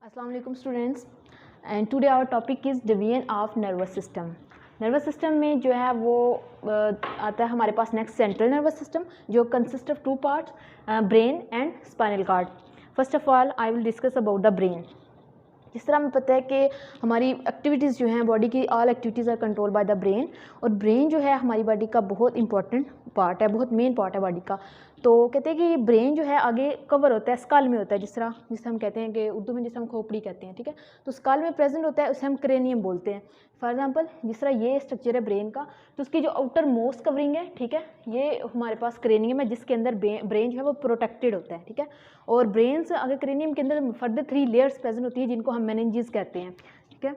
अस्सलाम वालेकुम students and today our topic is division of nervous system. Nervous system में जो है वो आता है हमारे पास नेक्स्ट सेंट्रल नर्वस सिस्टम जो consist of two parts brain and spinal cord. First of all I will discuss about the brain. जिस तरह हमें पता है कि हमारी एक्टिविटीज़ जो हैं बॉडी की all activities are control by the brain, और ब्रेन जो है हमारी बॉडी का बहुत इंपॉर्टेंट पार्ट है, बहुत मेन पार्ट है बॉडी का। तो कहते हैं कि ये ब्रेन जो है आगे कवर होता है, स्कल में होता है, जिसे हम कहते हैं कि उर्दू में जिसे हम खोपड़ी कहते हैं, ठीक है। तो स्कल में प्रेजेंट होता है, उसे हम क्रेनियम बोलते हैं। फॉर एग्जांपल जिस तरह ये स्ट्रक्चर है ब्रेन का, तो उसकी जो आउटर मोस्ट कवरिंग है, ठीक है, ये हमारे पास क्रेनियम है जिसके अंदर ब्रेन जो है वो प्रोटेक्टेड होता है, ठीक है। और ब्रेन से आगे क्रेनियम के अंदर फर्दर 3 लेयर्स प्रेजेंट होती है जिनको हम मेनिंजेस कहते हैं, ठीक है,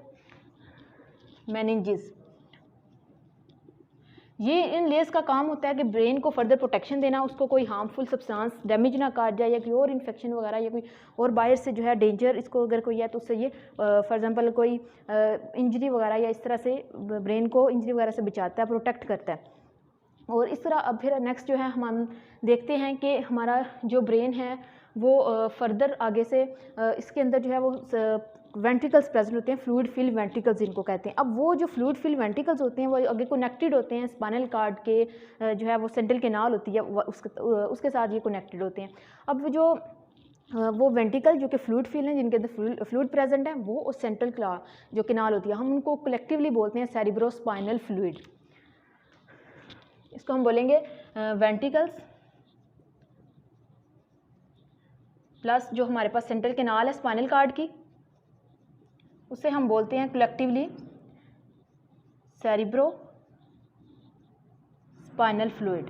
मेनिंजेस। ये इन लेयर्स का काम होता है कि ब्रेन को फर्दर प्रोटेक्शन देना, उसको कोई हार्मफुल सब्सटेंस डैमेज ना कर जाए या कोई और इन्फेक्शन वगैरह या कोई और बाहर से जो है डेंजर इसको अगर कोई है तो उससे ये फॉर एग्जांपल कोई इंजरी वगैरह या इस तरह से ब्रेन को इंजरी वगैरह से बचाता है, प्रोटेक्ट करता है। और इस तरह अब फिर नेक्स्ट जो है हम देखते हैं कि हमारा जो ब्रेन है वो फर्दर आगे से इसके अंदर जो है वो वेंट्रिकल्स प्रेजेंट होते हैं, फ्लूइड फिल वेंट्रिकल्स जिनको कहते हैं। अब वो जो फ्लूइड फिल वेंट्रिकल्स होते हैं वो आगे कनेक्टेड होते हैं स्पाइनल कार्ड के जो है वो सेंट्रल कैनाल होती है उसके साथ ये कनेक्टेड होते हैं। अब जो वो वेंट्रिकल जो कि फ्लूइड फिल हैं जिनके अंदर फ्लूइड प्रेजेंट है वो और सेंट्रल जो कैनाल होती है हम उनको कलेक्टिवली बोलते हैं सेरिब्रोस्पाइनल फ्लूइड। इसको हम बोलेंगे वेंट्रिकल्स प्लस जो हमारे पास सेंट्रल कैनाल है स्पाइनल कार्ड की, उसे हम बोलते हैं collectively cerebro spinal fluid.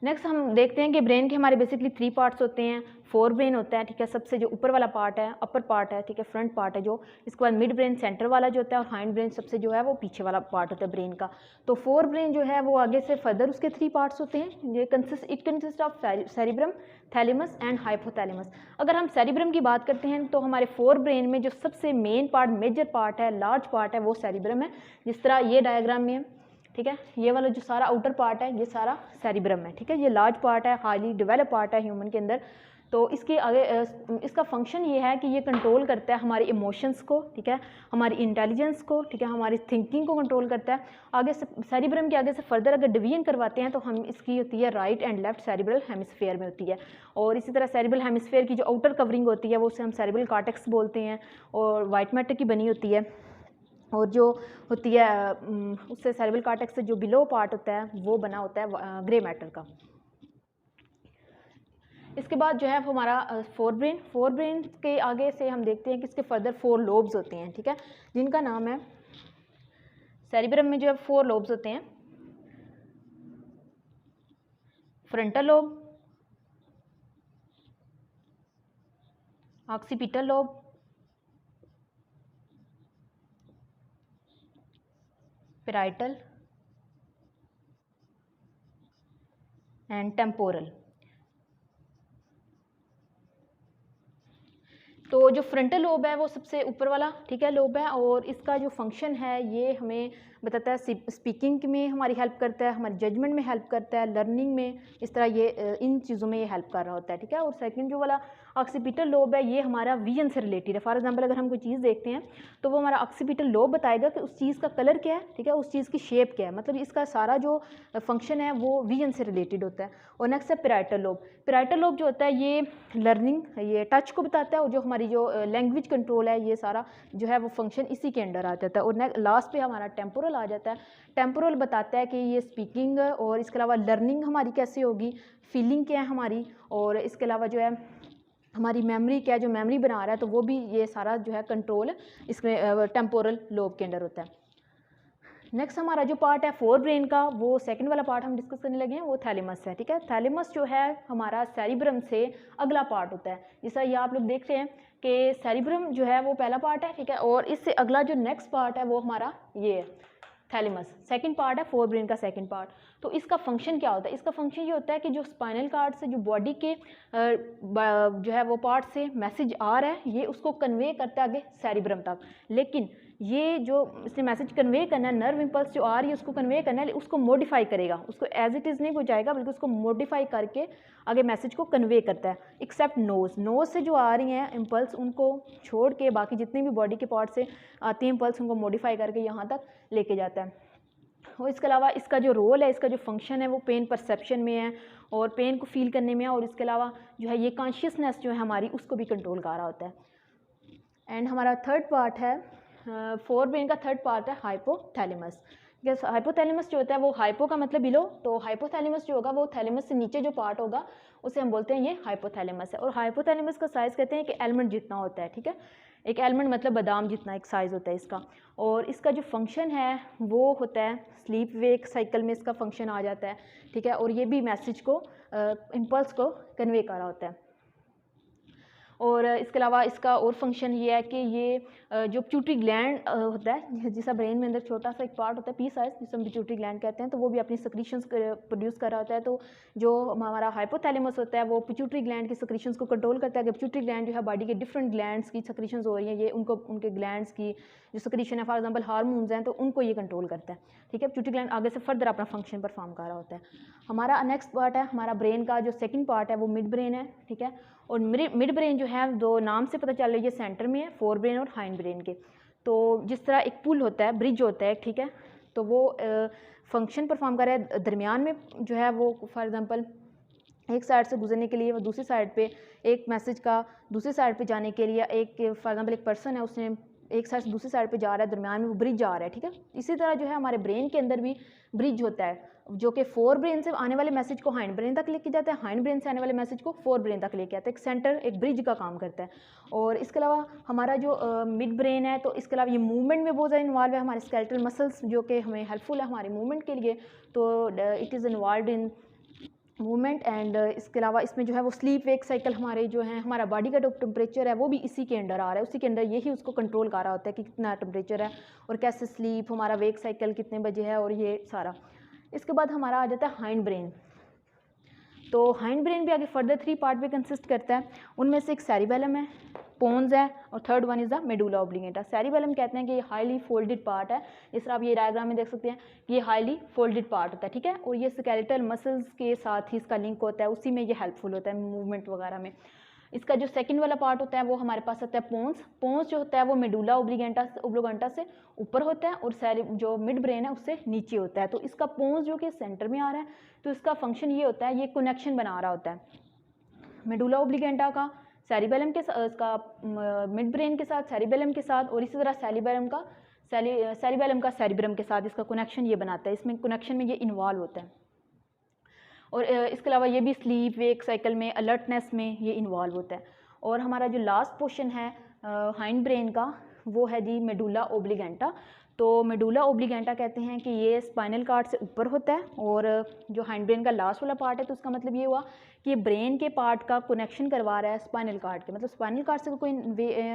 Next हम देखते हैं कि ब्रेन के हमारे बेसिकली 3 पार्ट्स होते हैं। फोर ब्रेन होता है, ठीक है, सबसे जो ऊपर वाला पार्ट है, अपर पार्ट है, ठीक है, फ्रंट पार्ट है जो। इसके बाद मिड ब्रेन सेंटर वाला जो होता है, और हाइंड ब्रेन सबसे जो है वो पीछे वाला पार्ट होता है ब्रेन का। तो फोर ब्रेन जो है वो आगे से फर्दर उसके 3 पार्ट्स होते हैं। ये consist of cerebrum, thalamus and hypothalamus. अगर हम सेरिब्रम की बात करते हैं तो हमारे फोर ब्रेन में जो सबसे मेन पार्ट, मेजर पार्ट है, लार्ज पार्ट है, वो सेरिब्रम है। जिस तरह ये डायग्राम में है, ठीक है, ये वाला जो सारा आउटर पार्ट है ये सारा सेरिब्रम है, ठीक है। ये लार्ज पार्ट है, हाईली डेवलप पार्ट है ह्यूमन के अंदर। तो इसके आगे इसका फंक्शन ये है कि ये कंट्रोल करता है हमारे इमोशंस को, ठीक है, हमारी इंटेलिजेंस को, ठीक है, हमारी थिंकिंग को कंट्रोल करता है। आगे से सेरिब्रम के आगे से फर्दर अगर डिवीजन करवाते हैं तो हम इसकी होती है right and left cerebral hemisphere में होती है। और इसी तरह सेरिब्रल हेमिस्फीयर की जो आउटर कवरिंग होती है वो उसे हम सेरिब्रल कॉर्टेक्स बोलते हैं, और वाइट मैटर की बनी होती है। और जो होती है उससे सेरिब्रल कॉर्टेक्स से जो बिलो पार्ट होता है वो बना होता है ग्रे मैटर का। इसके बाद जो है वो हमारा फोर ब्रेन के आगे से हम देखते हैं कि इसके फर्दर 4 लोब्स होते हैं, ठीक है, जिनका नाम है, सेरिब्रम में जो है 4 लोब्स होते हैं। Frontal lobe, occipital lobe, parietal and temporal. तो जो फ्रंटल लोब है वो सबसे ऊपर वाला, ठीक है, लोब है, और इसका जो फंक्शन है ये हमें बताता है स्पीकिंग में हमारी हेल्प करता है, हमारी जजमेंट में हेल्प करता है, लर्निंग में, इस तरह ये इन चीज़ों में ये हेल्प कर रहा होता है, ठीक है। और सेकंड जो वाला ऑक्सीपिटल लोब है ये हमारा विजन से रिलेटेड है। फॉर एग्जांपल अगर हम कोई चीज़ देखते हैं तो वो हमारा ऑक्सीपिटल लोब बताएगा कि उस चीज़ का कलर क्या है, ठीक है, उस चीज़ की शेप क्या है, मतलब इसका सारा जो फंक्शन है वो विजन से रिलेटेड होता है। और नेक्स्ट है पैराइटल लोब। पैराइटल लोब जो होता है ये लर्निंग, ये टच को बताता है, और जो हमारी जो लैंग्वेज कंट्रोल है ये सारा जो है वो फंक्शन इसी के अंडर आ जाता है। और लास्ट पे हमारा टेम्पोरल आ जाता है। टेम्पोरल बताता है कि ये स्पीकिंग और इसके अलावा लर्निंग हमारी कैसे होगी, फीलिंग क्या है हमारी, और इसके अलावा जो है हमारी मेमोरी क्या है, जो मेमोरी बना रहा है, तो वो भी ये सारा जो है कंट्रोल इसमें टेम्पोरल लोब के अंडर होता है। नेक्स्ट हमारा जो पार्ट है फोर ब्रेन का, वो सेकंड वाला पार्ट हम डिस्कस करने लगे हैं, वो थैलेमस है, ठीक है। थैलेमस जो है हमारा सेरिब्रम से अगला पार्ट होता है। जैसा ये आप लोग देख रहे हैं कि सेरिब्रम जो है वो पहला पार्ट है, ठीक है, और इससे अगला जो नेक्स्ट पार्ट है वो हमारा ये है थैलेमस, सेकंड पार्ट है फोर ब्रेन का सेकंड पार्ट। तो इसका फंक्शन क्या होता है? इसका फंक्शन ये होता है कि जो स्पाइनल कार्ड से जो बॉडी के जो है वो पार्ट से मैसेज आ रहा है ये उसको कन्वे करता है आगे सेरिब्रम तक। लेकिन ये जो इसने मैसेज कन्वे करना है, नर्व इम्पल्स जो आ रही है उसको कन्वे करना है, उसको मॉडिफाई करेगा, उसको एज इट इज़ नहीं पहुँचाएगा बल्कि उसको मॉडिफाई करके आगे मैसेज को कन्वे करता है। एक्सेप्ट नोज़ से जो आ रही हैं इम्पल्स उनको छोड़ के बाकी जितने भी बॉडी के पार्ट से आती हैं इम्पल्स उनको मॉडिफाई करके यहाँ तक लेके जाता है। और इसके अलावा इसका जो रोल है, इसका जो फंक्शन है वो पेन परसेप्शन में है और पेन को फील करने में है, और इसके अलावा जो है ये कॉन्शियसनेस जो है हमारी उसको भी कंट्रोल कर रहा होता है। एंड हमारा थर्ड पार्ट है, फोर ब्रेन का थर्ड पार्ट है हाइपोथैलेमस। यस, हाइपोथैलेमस जो होता है वो हाइपो का मतलब बिलो, तो हाइपोथैलेमस जो होगा वो थैलेमस से नीचे जो पार्ट होगा उसे हम बोलते हैं ये हाइपोथैलेमस है। और हाइपोथैलेमस का साइज़ कहते हैं कि एलमंड जितना होता है, ठीक है, एक एलमंड मतलब बादाम जितना एक साइज़ होता है इसका। और इसका जो फंक्शन है वो होता है स्लीप वेक साइकिल में इसका फंक्शन आ जाता है, ठीक है, और ये भी मैसेज को इम्पल्स को कन्वे कर रहा होता है। और इसके अलावा इसका और फंक्शन ये है कि ये जो पिट्यूटरी ग्लैंड होता है, जिसका ब्रेन में अंदर छोटा सा एक पार्ट होता है पी साइज जिसे हम पिट्यूटरी ग्लैंड कहते हैं, तो वो भी अपनी सक्रीशंस प्रोड्यूस कर रहा होता है। तो जो हमारा हाइपोथैलेमस होता है वो पिट्यूटरी ग्लैंड की सक्रीशंस को कंट्रोल करता है कि पिट्यूटरी ग्लैंड जो है बॉडी के डिफरेंट ग्लैंड्स की सक्रीशंस हो रही हैं, ये उनको उनके ग्लैंड्स की जो सक्रीशन है, फॉर एग्जाम्पल हार्मोन्स हैं, तो उनको ये कंट्रोल करता है, ठीक है। पिट्यूटरी ग्लैंड आगे से फर्दर अपना फंक्शन परफॉर्म कर रहा होता है। हमारा नेक्स्ट पार्ट है, हमारा ब्रेन का जो सेकंड पार्ट है वो मिड ब्रेन है, ठीक है। और मिड ब्रेन जो है दो नाम से पता चल रही है, सेंटर में है, फोर ब्रेन और हाइंड ब्रेन के। तो जिस तरह एक पुल होता है, ब्रिज होता है, ठीक है, तो वो फंक्शन परफॉर्म कर रहा है दरमियान में जो है वो, फॉर एग्जांपल एक साइड से गुजरने के लिए वो दूसरी साइड पे, एक मैसेज का दूसरी साइड पे जाने के लिए, एक फॉर एग्जांपल एक पर्सन है उसने एक साइड से दूसरी साइड पे जा रहा है, दरमियान में वो ब्रिज जा रहा है, ठीक है। इसी तरह जो है हमारे ब्रेन के अंदर भी ब्रिज होता है जो कि फोर ब्रेन से आने वाले मैसेज को हाइंड ब्रेन तक लेके जाता है, हाइंड ब्रेन से आने वाले मैसेज को फोर ब्रेन तक लेके आता है, एक सेंटर एक ब्रिज का काम करता है। और इसके अलावा हमारा जो मिड ब्रेन है, तो इसके अलावा ये मूवमेंट में बहुत ज़्यादा इन्वॉल्व है, हमारे स्केलेटल मसल्स जो कि हमें हेल्पफुल है हमारे मूवमेंट के लिए, तो it is involve in movement. And इसके अलावा इसमें जो है वो स्लीप वेक साइकिल हमारे जो है, हमारा बॉडी का जो टेम्परेचर है वो भी इसी के अंडर आ रहा है, उसी के अंडर यही उसको कंट्रोल कर रहा होता है कि कितना टेम्परेचर है और कैसे स्लीप, हमारा वेक साइकिल कितने बजे है और ये सारा। इसके बाद हमारा आ जाता है हाइंड ब्रेन। तो हाइंड ब्रेन भी आगे फर्दर थ्री पार्ट में कंसिस्ट करता है, उनमें से एक सेरिबेलम है, पोन्स है, और third one is the medulla oblongata. Cerebellum कहते हैं कि ये हाईली फोल्डेड पार्ट है, इस तरह आप ये डायग्राम में देख सकते हैं कि ये हाईली फोल्डेड पार्ट होता है, ठीक है, और ये स्केलेटल मसल्स के साथ ही इसका लिंक होता है, उसी में ये हेल्पफुल होता है मूवमेंट वगैरह में। इसका जो सेकंड वाला पार्ट होता है वो हमारे पास आता है पोन्स। पोन्स जो होता है वो मेडुला ओब्लिगेंटा से ऊपर होता है और जो मिड ब्रेन है उससे नीचे होता है। तो इसका पोन्स जो कि सेंटर में आ रहा है, तो इसका फंक्शन ये होता है, ये कनेक्शन बना रहा होता है मेडुला ओब्लिगेंटा का सेरिबेलम के साथ, इसका मिड ब्रेन के साथ, सेरिबेलम के साथ, और इसी तरह सेरिबेलम का सेरिब्रम के साथ इसका कनेक्शन ये बनाता है, इसमें कनेक्शन में ये इन्वॉल्व होता है। और इसके अलावा ये भी स्लीप वेक साइकिल में, अलर्टनेस में ये इन्वॉल्व होता है। और हमारा जो लास्ट पोर्शन है हाइंड ब्रेन का वो है जी मेडुला ओब्लिगेंटा। तो मेडुला ओब्लिगेंटा कहते हैं कि ये स्पाइनल कार्ड से ऊपर होता है, और जो हाइंड ब्रेन का लास्ट वाला पार्ट है, तो उसका मतलब ये हुआ कि ये ब्रेन के पार्ट का कनेक्शन करवा रहा है स्पाइनल कार्ड के, मतलब स्पाइनल कार्ड से कोई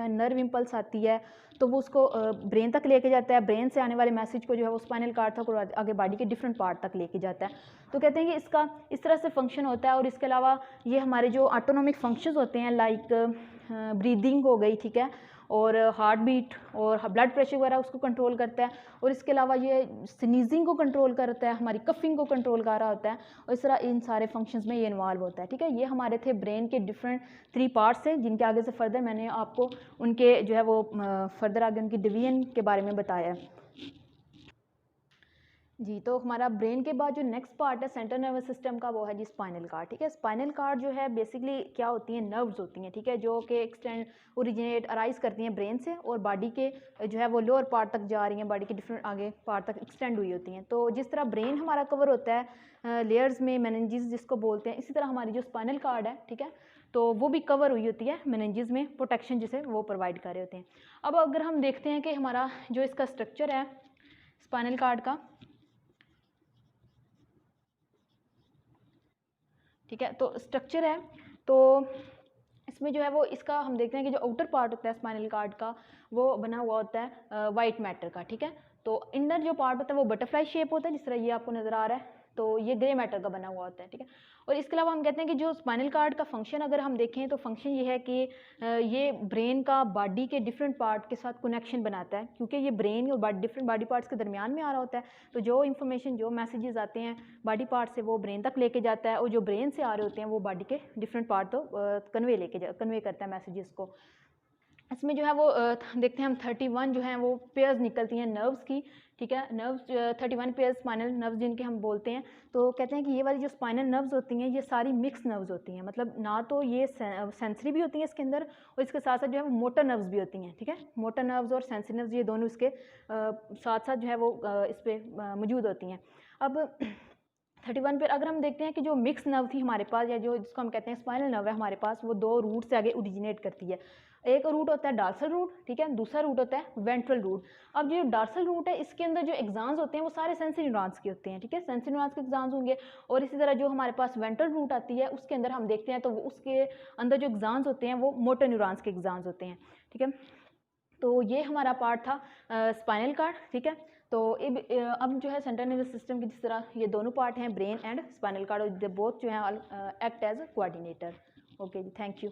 नर्व इम्पल्स आती है तो वो उसको ब्रेन तक लेके जाता है, ब्रेन से आने वाले मैसेज को जो है वो स्पाइनल कार्ड तक और आगे बॉडी के डिफरेंट पार्ट तक लेके जाता है। तो कहते हैं कि इसका इस तरह से फंक्शन होता है। और इसके अलावा ये हमारे जो ऑटोनॉमिक फंक्शंस होते हैं, लाइक ब्रीदिंग हो गई, ठीक है, और हार्ट बीट और ब्लड प्रेशर वगैरह उसको कंट्रोल करता है। और इसके अलावा ये स्नीजिंग को कंट्रोल करता है, हमारी कफिंग को कंट्रोल कर रहा होता है, और इस तरह इन सारे फंक्शंस में ये इन्वॉल्व होता है, ठीक है। ये हमारे थे ब्रेन के डिफरेंट थ्री पार्ट्स हैं, जिनके आगे से फर्दर मैंने आपको उनके जो है वो फर्दर आगे उनकी डिवीजन के बारे में बताया है जी। तो हमारा ब्रेन के बाद जो नेक्स्ट पार्ट है सेंट्रल नर्वस सिस्टम का, वो है जी स्पाइनल कार्ड, ठीक है। स्पाइनल कार्ड जो है बेसिकली क्या होती हैं, नर्व्स होती हैं, ठीक है, जो कि एक्सटेंड ओरिजिनेट अराइज करती हैं ब्रेन से और बॉडी के जो है वो लोअर पार्ट तक जा रही हैं, बॉडी के डिफरेंट आगे पार्ट तक एक्सटेंड हुई होती हैं। तो जिस तरह ब्रेन हमारा कवर होता है लेयर्स में, मेनिंजेस जिसको बोलते हैं, इसी तरह हमारी जो स्पाइनल कार्ड है, ठीक है, तो वो भी कवर हुई होती है मेनिंजेस में, प्रोटेक्शन जिसे वो प्रोवाइड कर रहे होते हैं। अब अगर हम देखते हैं कि हमारा जो इसका स्ट्रक्चर है स्पाइनल कार्ड का, ठीक है, तो स्ट्रक्चर है, तो इसमें जो है वो इसका हम देखते हैं कि जो आउटर पार्ट होता है स्पाइनल कार्ड का वो बना हुआ होता है वाइट मैटर का, ठीक है। तो इनर जो पार्ट होता है वो बटरफ्लाई शेप होता है, जिस तरह ये आपको नज़र आ रहा है, तो ये ग्रे मैटर का बना हुआ होता है, ठीक है। और इसके अलावा हम कहते हैं कि जो स्पाइनल कार्ड का फंक्शन अगर हम देखें तो फंक्शन ये है कि ये ब्रेन का बॉडी के डिफरेंट पार्ट के साथ कनेक्शन बनाता है, क्योंकि ये ब्रेन और डिफरेंट बॉडी पार्ट्स के दरमियान में आ रहा होता है। तो जो इन्फॉर्मेशन, जो मैसेजेस आते हैं बॉडी पार्ट से, वो ब्रेन तक लेके जाता है, और जो ब्रेन से आ रहे होते हैं वो बॉडी के डिफरेंट पार्ट तो कन्वे करता है मैसेजेस को। इसमें जो है वो देखते हैं हम 31 जो हैं वो पेयर्स निकलती हैं नर्व्स की, ठीक है। नर्व्स 31 पेयर्स स्पाइनल नर्व्स जिनके हम बोलते हैं। तो कहते हैं कि ये वाली जो स्पाइनल नर्व्स होती हैं ये सारी मिक्स नर्व्स होती हैं, मतलब ना तो ये सेंसरी भी होती हैं इसके अंदर, और इसके साथ साथ जो है वो मोटर नर्व्स भी होती हैं, ठीक है। मोटर नर्व्स और सेंसरी नर्व्स ये दोनों इसके साथ साथ जो है वो इस पर मौजूद होती हैं। अब 31 पर अगर हम देखते हैं कि जो मिक्स नर्व थी हमारे पास, या जो जिसको हम कहते हैं स्पाइनल नर्व है हमारे पास, वो 2 रूट से आगे ओरिजिनेट करती है। एक रूट होता है डार्सल रूट, ठीक है, दूसरा रूट होता है वेंट्रल रूट। अब जो डार्सल रूट है इसके अंदर जो एग्जाम्स होते हैं वो सारे सेंसरी न्यूरॉन्स के होते हैं, ठीक है, सेंसरी न्यूरॉन्स के एग्जाम्स होंगे। और इसी तरह जो हमारे पास वेंट्रल रूट आती है उसके अंदर हम देखते हैं तो उसके अंदर जो एग्जाम्स होते हैं वो मोटर न्यूरॉन्स के एग्जाम्स होते हैं, ठीक है। तो ये हमारा पार्ट था स्पाइनल कार्ड, ठीक है। तो अब जो है सेंट्रल नर्वस सिस्टम की जिस तरह ये दोनों पार्ट हैं brain and spinal cord, both जो है एक्ट एज कोऑर्डिनेटर। ओके जी, थैंक यू।